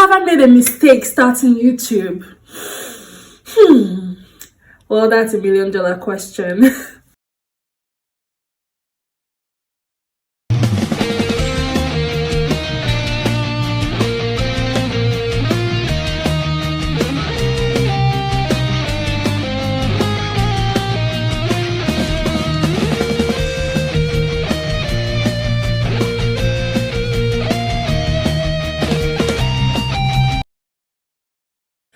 Have I made a mistake starting YouTube? Well, that's $1 million question.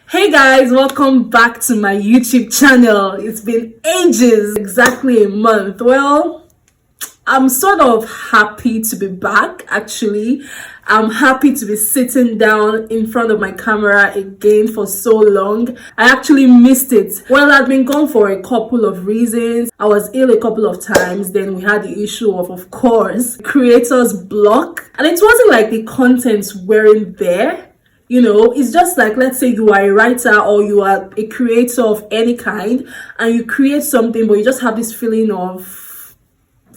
Hey guys, welcome back to my YouTube channel. It's been ages, exactly a month. Well, I'm sort of happy to be back actually. I'm happy to be sitting down in front of my camera again for so long. I actually missed it. Well, I've been gone for a couple of reasons. I was ill a couple of times. Then we had the issue of course, creators block. And it wasn't like the contents weren't there. You know, it's just like, let's say you are a writer or you are a creator of any kind and you create something, but you just have this feeling of,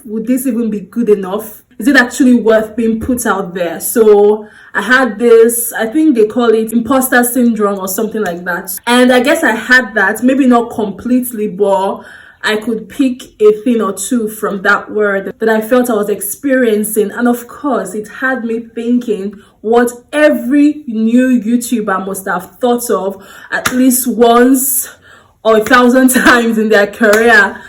would this even be good enough? Is it actually worth being put out there? So I had this, I think they call it imposter syndrome or something like that. And I guess I had that, maybe not completely, but I could pick a thing or two from that word that I felt I was experiencing. And of course, it had me thinking what every new YouTuber must have thought of at least once or 1,000 times in their career.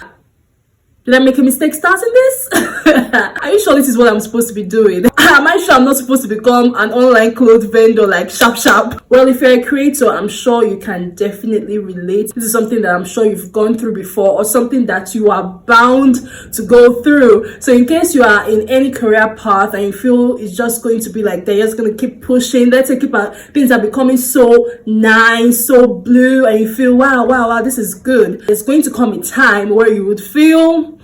Did I make a mistake starting this? Are you sure this is what I'm supposed to be doing? Am I sure I'm not supposed to become an online clothes vendor like sharp? Well, if you're a creator, I'm sure you can definitely relate. This is something that I'm sure you've gone through before or something that you are bound to go through. So in case you are in any career path and you feel it's just going to be like they're just going to keep pushing, let's say things are becoming so nice, so blue, and you feel wow, this is good. There's going to come a time where you would feel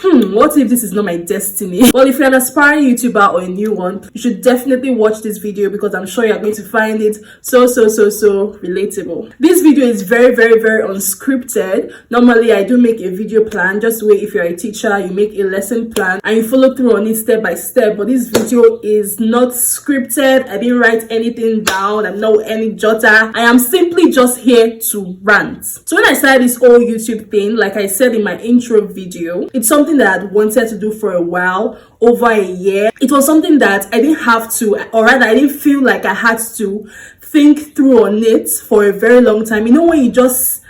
what if this is not my destiny? Well, if you're an aspiring YouTuber or a new one, you should definitely watch this video because I'm sure you're going to find it so relatable. This video is very unscripted. Normally, I do make a video plan, just the way if you're a teacher, you make a lesson plan and you follow through on it step by step. But this video is not scripted. I didn't write anything down. I'm not any jotter. I am simply just here to rant. So when I started this whole YouTube thing, like I said in my intro video, it's something that I'd wanted to do for a while, over a year. It was something that I didn't have to, or rather I didn't feel like I had to think through on it for a very long time. You know, when you just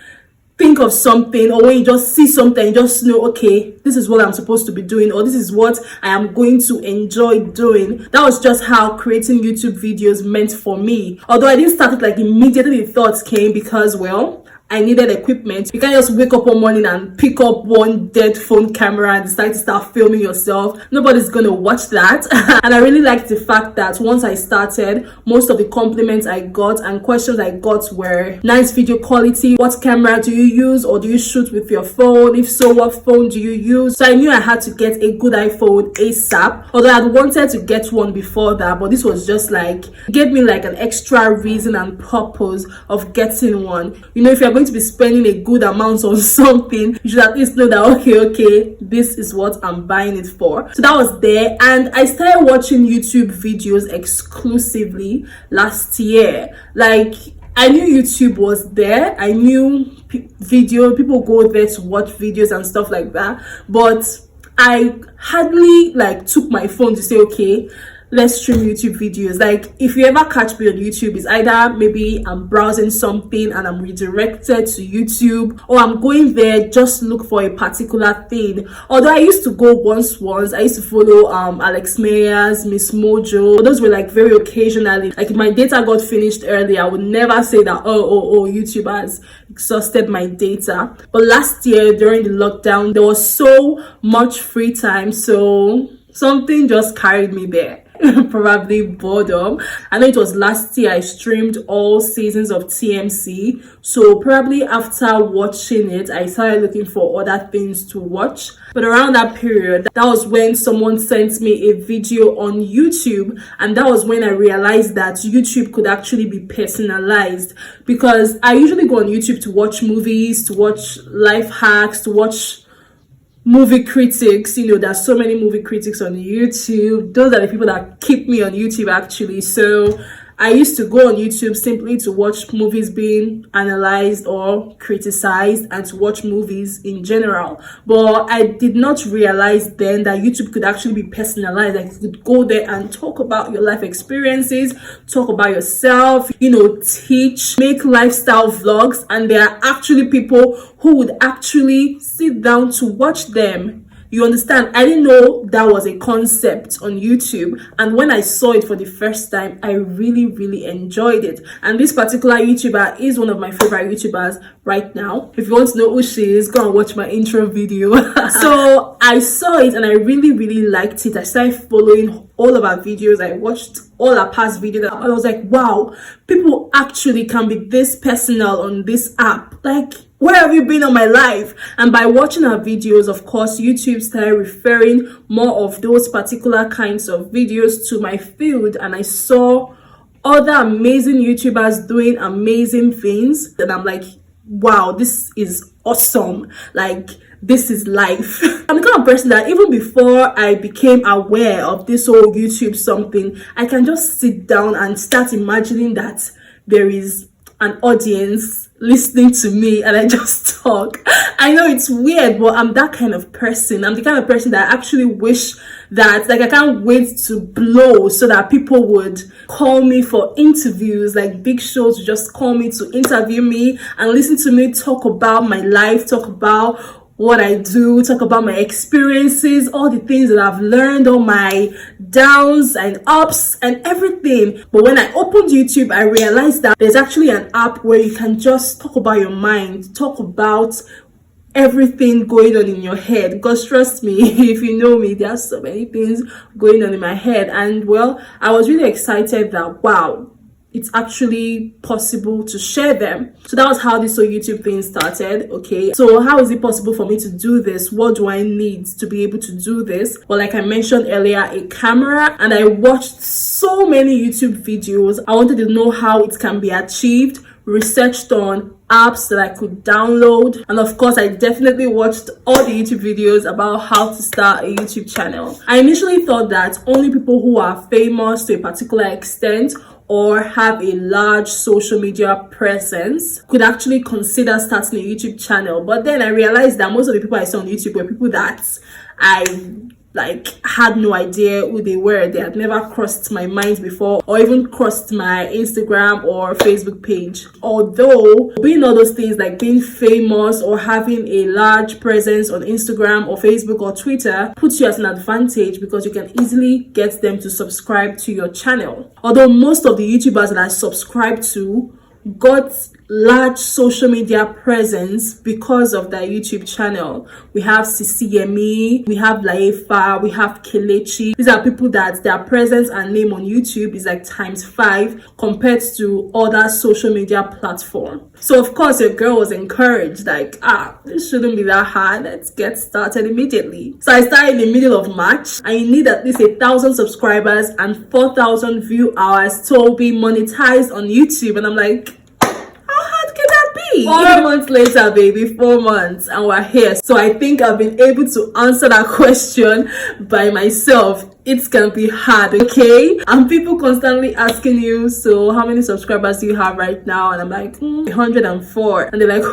think of something or when you just see something, you just know, okay, this is what I'm supposed to be doing or this is what I am going to enjoy doing. That was just how creating YouTube videos meant for me. Although I didn't start it like immediately the thoughts came because, well, I needed equipment. You can't just wake up one morning and pick up one dead phone camera and decide to start filming yourself. Nobody's gonna watch that. And I really liked the fact that once I started, most of the compliments I got and questions I got were nice video quality. What camera do you use, or do you shoot with your phone? If so, what phone do you use? So I knew I had to get a good iPhone ASAP. Although I'd wanted to get one before that, but this was just like, it gave me like an extra reason and purpose of getting one. You know, if you're going to be spending a good amount on something, you should at least know that okay, this is what I'm buying it for. So that was there, and I started watching YouTube videos exclusively last year. Like, I knew YouTube was there. I knew people go there to watch videos and stuff like that, but I hardly like took my phone to say, okay, let's stream YouTube videos. Like, if you ever catch me on YouTube, it's either maybe I'm browsing something and I'm redirected to YouTube, or I'm going there just look for a particular thing. Although I used to go once, I used to follow Alex Meyers, Miss Mojo. Those were like very occasionally. Like, if my data got finished early, I would never say that oh YouTube has exhausted my data. But last year during the lockdown, there was so much free time, so something just carried me there. Probably boredom. I know it was last year I streamed all seasons of TMC, so probably after watching it I started looking for other things to watch. But around that period, that was when someone sent me a video on YouTube, and that was when I realized that YouTube could actually be personalized, because I usually go on YouTube to watch movies, to watch life hacks, to watch movie critics. You know, there's so many movie critics on YouTube. Those are the people that keep me on YouTube actually. So I used to go on YouTube simply to watch movies being analyzed or criticized and to watch movies in general. But I did not realize then that YouTube could actually be personalized. Like, you could go there and talk about your life experiences, talk about yourself, teach, make lifestyle vlogs, and there are actually people who would actually sit down to watch them. You understand? I didn't know that was a concept on YouTube, and when I saw it for the first time, I really, really enjoyed it. And this particular YouTuber is one of my favorite YouTubers right now. If you want to know who she is, go and watch my intro video. So I saw it and I really, really liked it. I started following all of her videos. I watched all her past videos and I was like, wow, people actually can be this personal on this app. Like, where have you been on my life? And by watching her videos, of course, YouTube started referring more of those particular kinds of videos to my field, and I saw other amazing YouTubers doing amazing things, and I'm like, wow, this is awesome. Like, this is life. I'm the kind of person that even before I became aware of this whole YouTube something, I can just sit down and start imagining that there is an audience listening to me and I just talk. I know it's weird, but I'm that kind of person. I'm the kind of person that I actually wish that, like, I can't wait to blow so that people would call me for interviews, like big shows would just call me to interview me and listen to me talk about my life, talk about what I do, talk about my experiences, all the things that I've learned, all my downs and ups and everything. But when I opened YouTube, I realized that there's actually an app where you can just talk about your mind, talk about everything going on in your head. Because trust me, if you know me, there are so many things going on in my head. And well, I was really excited that, wow, it's actually possible to share them. So that was how this whole YouTube thing started. Okay, so how is it possible for me to do this? What do I need to be able to do this? Well, like I mentioned earlier, a camera, and I watched so many YouTube videos. I wanted to know how it can be achieved, researched on apps that I could download, and of course I definitely watched all the YouTube videos about how to start a YouTube channel. I initially thought that only people who are famous to a particular extent or have a large social media presence could actually consider starting a YouTube channel. But then I realized that most of the people I saw on YouTube were people that I had no idea who they were. They had never crossed my mind before or even crossed my Instagram or Facebook page. Although being all those things like being famous or having a large presence on Instagram or Facebook or Twitter puts you at an advantage because you can easily get them to subscribe to your channel. Although most of the YouTubers that I subscribe to got large social media presence because of their YouTube channel. We have Sisiyemi, we have Laifa, we have Kelechi. These are people that their presence and name on YouTube is like ×5 compared to other social media platforms. So of course your girl was encouraged, like, this shouldn't be that hard, let's get started immediately. So I started in the middle of March. I need at least 1,000 subscribers and 4,000 view hours to be monetized on YouTube, and I'm like, 4 months later, baby, 4 months, and we're here. So I think I've been able to answer that question by myself. It's gonna be hard, okay? And people constantly asking you, so how many subscribers do you have right now? And I'm like, 104. And they're like,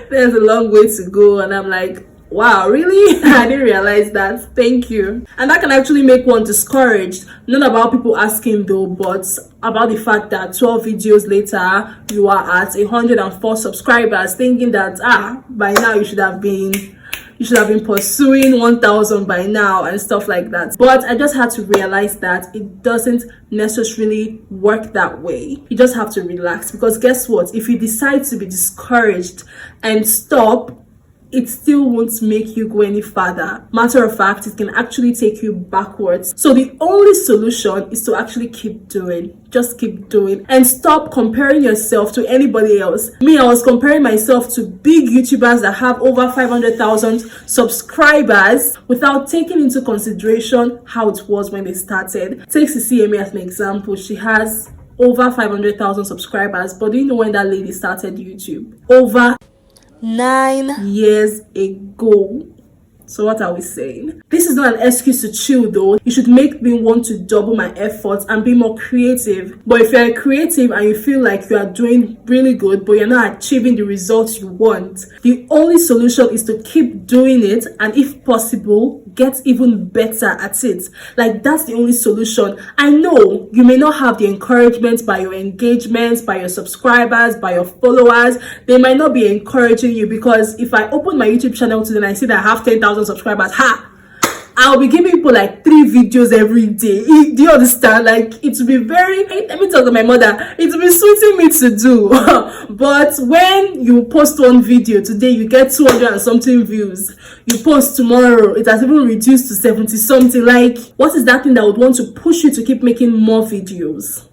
there's a long way to go. And I'm like, wow, really? I didn't realize that. Thank you. And that can actually make one discouraged. Not about people asking though, but about the fact that 12 videos later you are at 104 subscribers, thinking that by now you should have been pursuing 1,000 by now and stuff like that. But I just had to realize that it doesn't necessarily work that way. You just have to relax, because guess what? If you decide to be discouraged and stop, it still won't make you go any further. Matter of fact, it can actually take you backwards. So the only solution is to actually keep doing. Just keep doing and stop comparing yourself to anybody else. Me, I was comparing myself to big YouTubers that have over 500,000 subscribers without taking into consideration how it was when they started. Take Sisiyemi as an example. She has over 500,000 subscribers, but do you know when that lady started YouTube? Over 9 years ago. So what are we saying? This is not an excuse to chill though. It should make me want to double my efforts and be more creative. But if you're creative and you feel like you are doing really good, but you're not achieving the results you want, the only solution is to keep doing it, and if possible, get even better at it. Like, that's the only solution. I know you may not have the encouragement by your engagements, by your subscribers, by your followers. They might not be encouraging you, because if I open my YouTube channel today and I see that I have 10,000 subscribers, I'll be giving people like 3 videos every day. Do you understand? Like, it will be very, let me talk to my mother, it will be sweeting me to do. But when you post one video today, you get 200 and something views. You post tomorrow, it has even reduced to 70 something. Like, what is that thing that would want to push you to keep making more videos?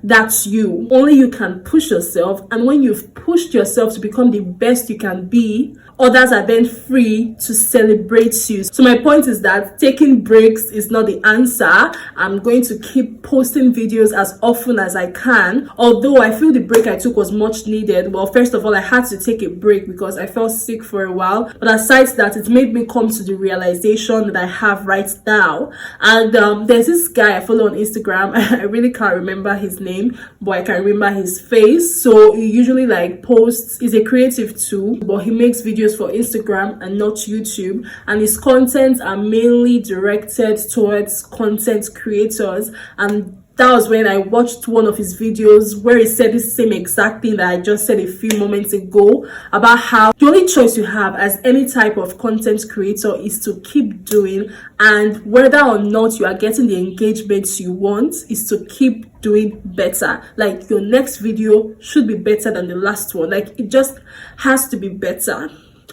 That's you. Only you can push yourself, and when you've pushed yourself to become the best you can be, others are then free to celebrate you. So my point is that taking breaks is not the answer. I'm going to keep posting videos as often as I can, although I feel the break I took was much needed. Well, first of all, I had to take a break because I felt sick for a while, but aside that, it made me come to the realization that I have right now. And there's this guy I follow on Instagram. I really can't remember his name, but I can remember his face. So he usually like posts, he's a creative too, but he makes videos for Instagram and not YouTube, and his contents are mainly directed towards content creators. And that was when I watched one of his videos where he said the same exact thing that I just said a few moments ago, about how the only choice you have as any type of content creator is to keep doing, and whether or not you are getting the engagements you want, is to keep doing better. Like, your next video should be better than the last one. Like, it just has to be better.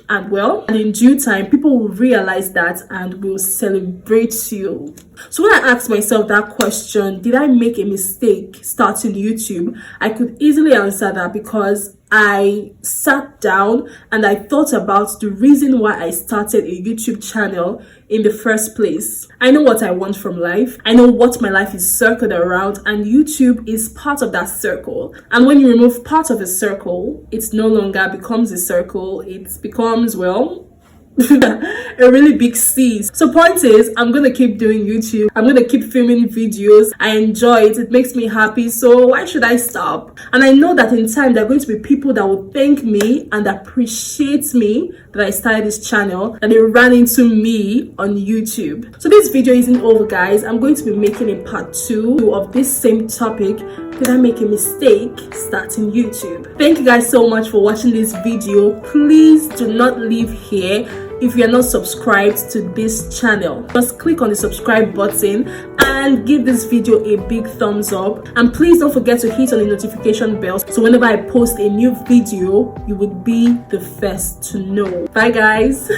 And well, and in due time, people will realize that and will celebrate you. So when I asked myself that question, did I make a mistake starting YouTube? I could easily answer that, because I sat down and I thought about the reason why I started a YouTube channel in the first place. I know what I want from life. I know what my life is circled around, and YouTube is part of that circle. And when you remove part of a circle, it no longer becomes a circle. It becomes, well, a really big C. So point is, I'm gonna keep doing YouTube. I'm gonna keep filming videos. I enjoy it. It makes me happy. So why should I stop? And I know that in time there are going to be people that will thank me and appreciate me that I started this channel, and they ran into me on YouTube. So this video isn't over, guys. I'm going to be making a part 2 of this same topic. Did I make a mistake starting YouTube? Thank you guys so much for watching this video. Please do not leave here if you are not subscribed to this channel. Just click on the subscribe button and give this video a big thumbs up, and please don't forget to hit on the notification bell so whenever I post a new video, you would be the first to know. Bye guys.